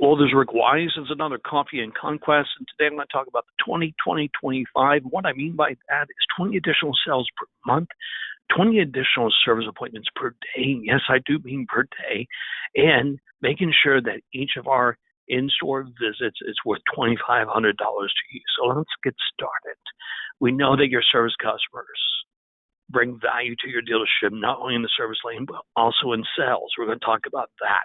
Hello, this is Rick Wise. It's another Coffee and Conquest, and today I'm going to talk about the 2020-25. What I mean by that is 20 additional sales per month, 20 additional service appointments per day. Yes, I do mean per day, and making sure that each of our in-store visits is worth $2,500 to you. So let's get started. We know that your service customers bring value to your dealership, not only in the service lane, but also in sales. We're going to talk about that.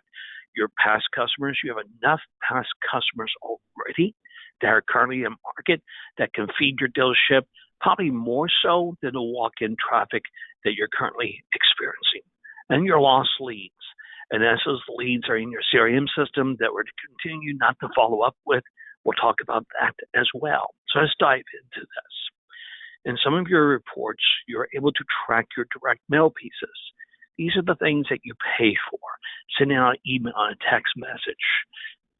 Your past customers, you have enough past customers already that are currently in market that can feed your dealership, probably more so than the walk-in traffic that you're currently experiencing. And your lost leads. And as those leads are in your CRM system that we're to continue not to follow up with, we'll talk about that as well. So let's dive into this. In some of your reports, you're able to track your direct mail pieces. These are the things that you pay for, sending out an email and a text message.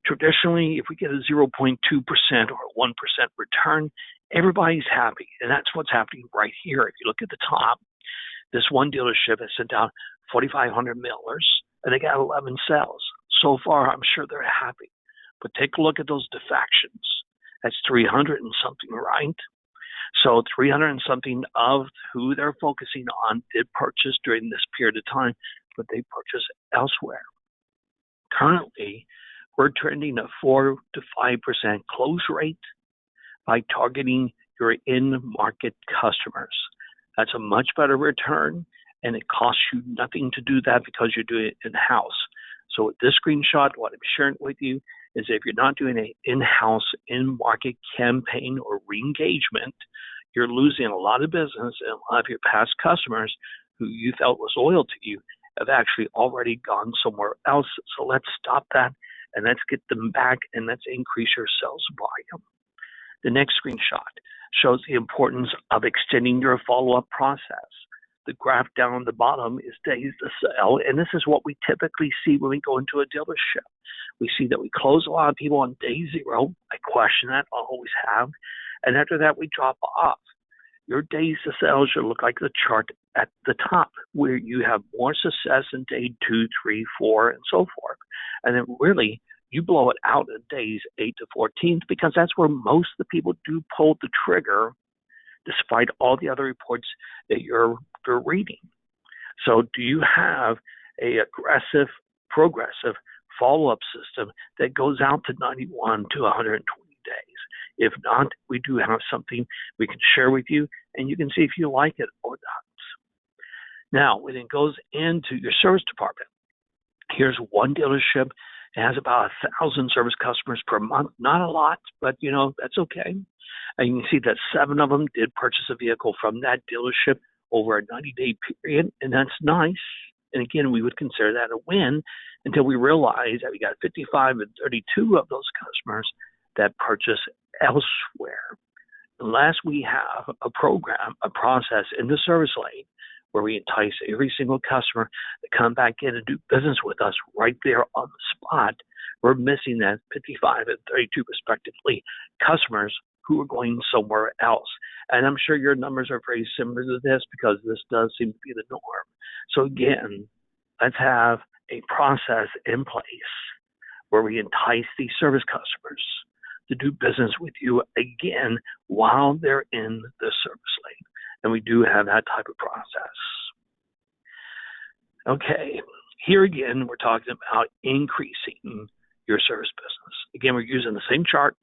Traditionally, if we get a 0.2% or 1% return, everybody's happy. And that's what's happening right here. If you look at the top, this one dealership has sent out 4,500 mailers, and they got 11 sales. So far, I'm sure they're happy. But take a look at those defections. That's 300 and something, right? So 300 and something of who they're focusing on did purchase during this period of time, but they purchased elsewhere. Currently, we're trending a 4 to 5% close rate by targeting your in-market customers. That's a much better return, and it costs you nothing to do that because you're doing it in-house. So with this screenshot, what I'm sharing with you is if you're not doing an in-house, in-market campaign or re-engagement, you're losing a lot of business, and a lot of your past customers who you felt was loyal to you have actually already gone somewhere else. So let's stop that, and let's get them back, and let's increase your sales volume. The next screenshot shows the importance of extending your follow-up process. The graph down the bottom is days to sell, and this is what we typically see when we go into a dealership. We see that we close a lot of people on day 0. I question that, I always have. And after that, we drop off. Your days to sell should look like the chart at the top, where you have more success in day 2, 3, 4, and so forth. And then really, you blow it out in days 8 to 14, because that's where most of the people do pull the trigger, despite all the other reports that you're reading. So do you have a aggressive, progressive follow-up system that goes out to 91 to 120 days? If not, we do have something we can share with you, and you can see if you like it or not. Now, when it goes into your service department, here's one dealership. It has about 1,000 service customers per month. Not a lot, but, that's okay. And you can see that 7 of them did purchase a vehicle from that dealership over a 90-day period, and that's nice. And again, we would consider that a win until we realize that we got 55 and 32 of those customers that purchase elsewhere. Unless we have a program, a process in the service lane where we entice every single customer to come back in and do business with us right there on the spot, we're missing that 55 and 32 respectively customers who are going somewhere else. And I'm sure your numbers are very similar to this, because this does seem to be the norm. So again, let's have a process in place where we entice these service customers to do business with you again while they're in the service lane. And we do have that type of process. Okay, here again, we're talking about increasing your service business. Again, we're using the same chart.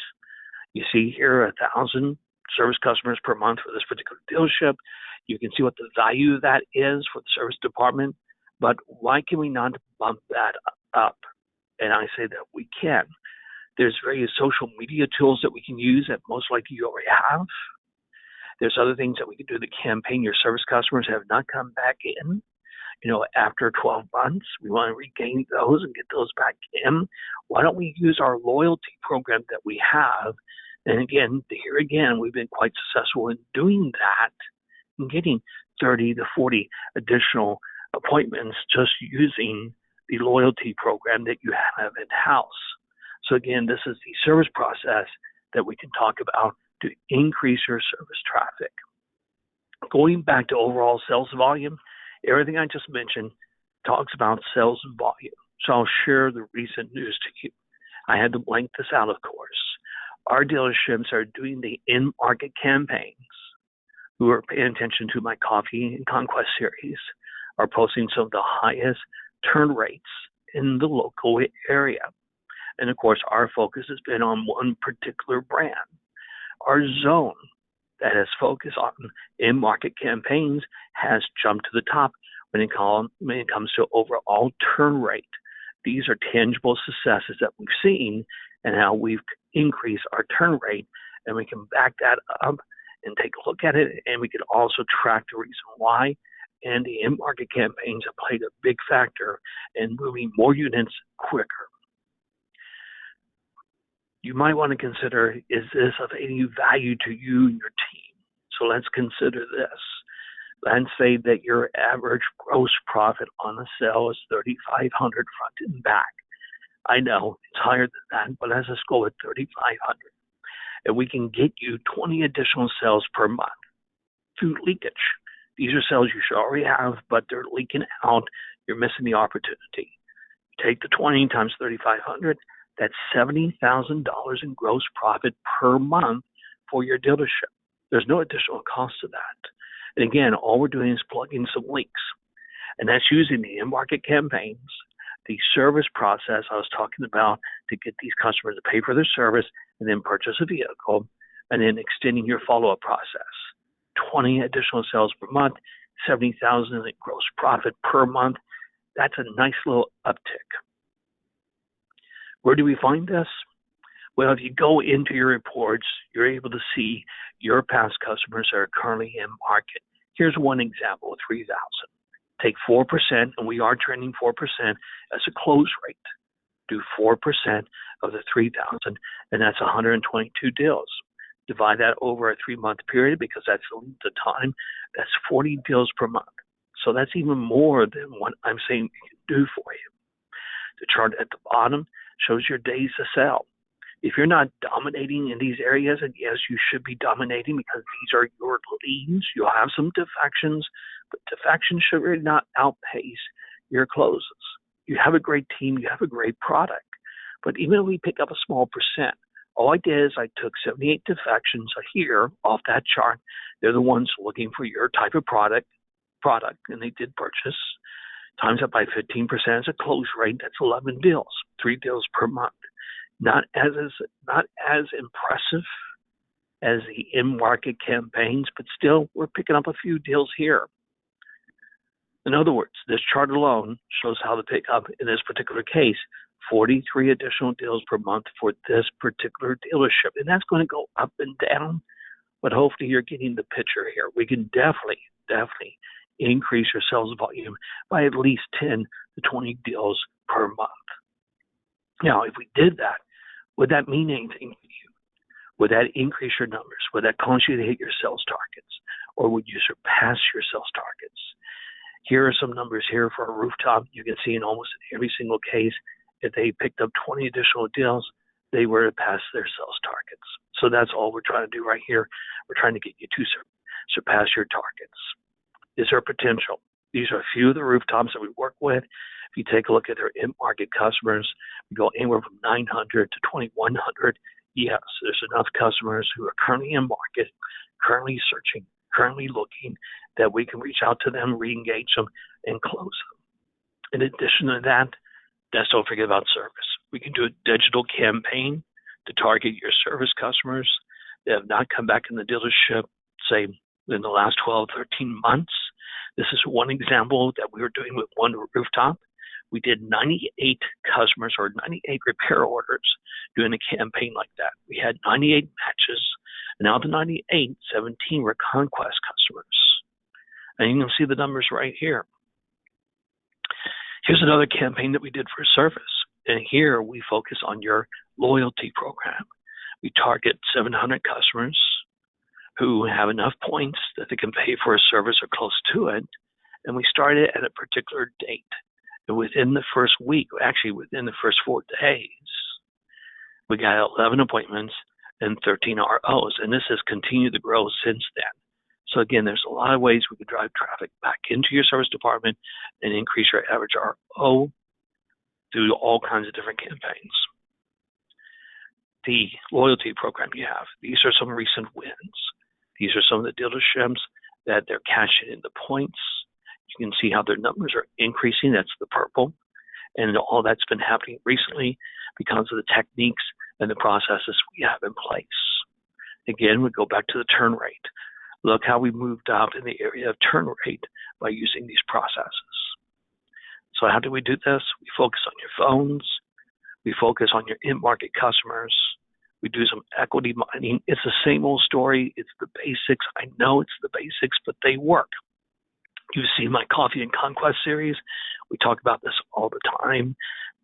You see here 1,000 service customers per month for this particular dealership. You can see what the value of that is for the service department. But why can we not bump that up? And I say that we can. There's various social media tools that we can use that most likely you already have. There's other things that we can do to campaign your service customers have not come back in. After 12 months, we want to regain those and get those back in. Why don't we use our loyalty program that we have? And again, here again, we've been quite successful in doing that and getting 30 to 40 additional appointments just using the loyalty program that you have in-house. So again, this is the service process that we can talk about to increase your service traffic. Going back to overall sales volume, everything I just mentioned talks about sales volume. So I'll share the recent news to you. I had to blank this out, of course. Our dealerships are doing the in-market campaigns. Who are paying attention to my Coffee and Conquest series are posting some of the highest turn rates in the local area. And of course, our focus has been on one particular brand. Our zone that has focused on in-market campaigns has jumped to the top when it comes to overall turn rate. These are tangible successes that we've seen and how we've increased our turn rate, and we can back that up and take a look at it, and we can also track the reason why. And the in-market campaigns have played a big factor in moving more units quicker. You might want to consider, is this of any value to you and your team? So let's consider this. Let's say that your average gross profit on a sale is $3,500 front and back. I know it's higher than that, but let's just go with $3,500. And we can get you 20 additional sales per month through leakage. These are sales you should already have, but they're leaking out. You're missing the opportunity. Take the 20 times 3,500. That's $70,000 in gross profit per month for your dealership. There's no additional cost to that. And again, all we're doing is plugging some leaks. And that's using the in-market campaigns, the service process I was talking about to get these customers to pay for their service and then purchase a vehicle, and then extending your follow-up process. 20 additional sales per month, $70,000 in gross profit per month. That's a nice little uptick. Where do we find this? Well, if you go into your reports, you're able to see your past customers that are currently in market. Here's one example of 3,000. Take 4%, and we are trending 4% as a close rate. Do 4% of the 3,000, and that's 122 deals. Divide that over a 3-month period because that's the time. That's 40 deals per month. So that's even more than what I'm saying we can do for you. The chart at the bottom shows your days to sell. If you're not dominating in these areas, and yes, you should be dominating because these are your leads, you'll have some defections, but defections should really not outpace your closes. You have a great team, you have a great product, but even if we pick up a small percent, all I did is I took 78 defections here off that chart. They're the ones looking for your type of product, and they did purchase. Times that by 15% as a close rate, that's 11 deals, 3 deals per month. Not as impressive as the in-market campaigns, but still we're picking up a few deals here. In other words, this chart alone shows how to pick up, in this particular case, 43 additional deals per month for this particular dealership. And that's going to go up and down, but hopefully you're getting the picture here. We can definitely increase your sales volume by at least 10 to 20 deals per month. Now, if we did that, would that mean anything to you? Would that increase your numbers? Would that cause you to hit your sales targets? Or would you surpass your sales targets? Here are some numbers here for a rooftop. You can see in almost every single case, if they picked up 20 additional deals, they were to pass their sales targets. So that's all we're trying to do right here. We're trying to get you to surpass your targets. Is there potential? These are a few of the rooftops that we work with. If you take a look at their in-market customers, we go anywhere from 900 to 2,100. Yes, there's enough customers who are currently in market, currently searching, currently looking, that we can reach out to them, re-engage them, and close them. In addition to that, don't forget about service. We can do a digital campaign to target your service customers that have not come back in the dealership, say, in the last 12, 13 months. This is one example that we were doing with one rooftop. We did 98 customers or 98 repair orders doing a campaign like that. We had 98 matches, and out of the 98, 17 were Conquest customers. And you can see the numbers right here. Here's another campaign that we did for service. And here we focus on your loyalty program. We target 700 customers who have enough points that they can pay for a service or close to it. And we started at a particular date. And within the first week, actually within the first 4 days, we got 11 appointments and 13 ROs. And this has continued to grow since then. So again, there's a lot of ways we could drive traffic back into your service department and increase your average RO through all kinds of different campaigns. the loyalty program you have. These are some recent wins. These are some of the dealerships that they're cashing in the points. You can see how their numbers are increasing. That's the purple. And all that's been happening recently because of the techniques and the processes we have in place. Again, we go back to the turn rate. Look how we moved up in the area of turn rate by using these processes. So how do we do this? We focus on your phones. We focus on your in-market customers. We do some equity mining. It's the same old story. It's the basics. I know it's the basics, but they work. You've seen my Coffee and Conquest series. We talk about this all the time.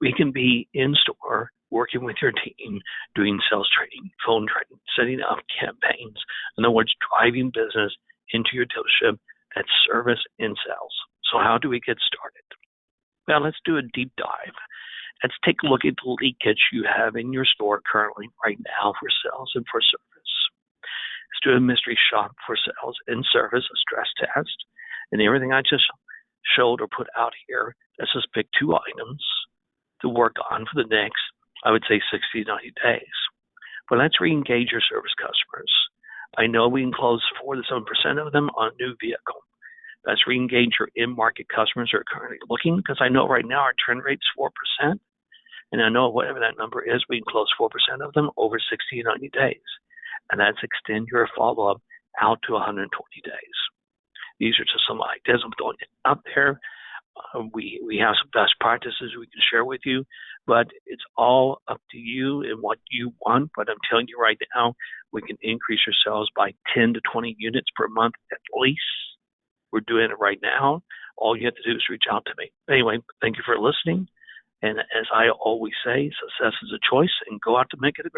We can be in store, working with your team, doing sales training, phone training, setting up campaigns. In other words, driving business into your dealership. That's service and sales. So how do we get started? Well, let's do a deep dive. Let's take a look at the leakage you have in your store currently right now for sales and for service. Let's do a mystery shop for sales and service, a stress test. And everything I just showed or put out here, let's just pick 2 items to work on for the next, I would say, 60 to 90 days. But let's re-engage your service customers. I know we can close 4 to 7% of them on a new vehicle. Let's re-engage your in-market customers who are currently looking, because I know right now our trend rate's 4%. And I know whatever that number is, we can close 4% of them over 60 to 90 days. And that's extend your follow-up out to 120 days. These are just some ideas I'm throwing out there. We have some best practices we can share with you, but it's all up to you and what you want. But I'm telling you right now, we can increase your sales by 10 to 20 units per month at least. We're doing it right now. All you have to do is reach out to me. Anyway, thank you for listening. And as I always say, success is a choice, and go out to make it a great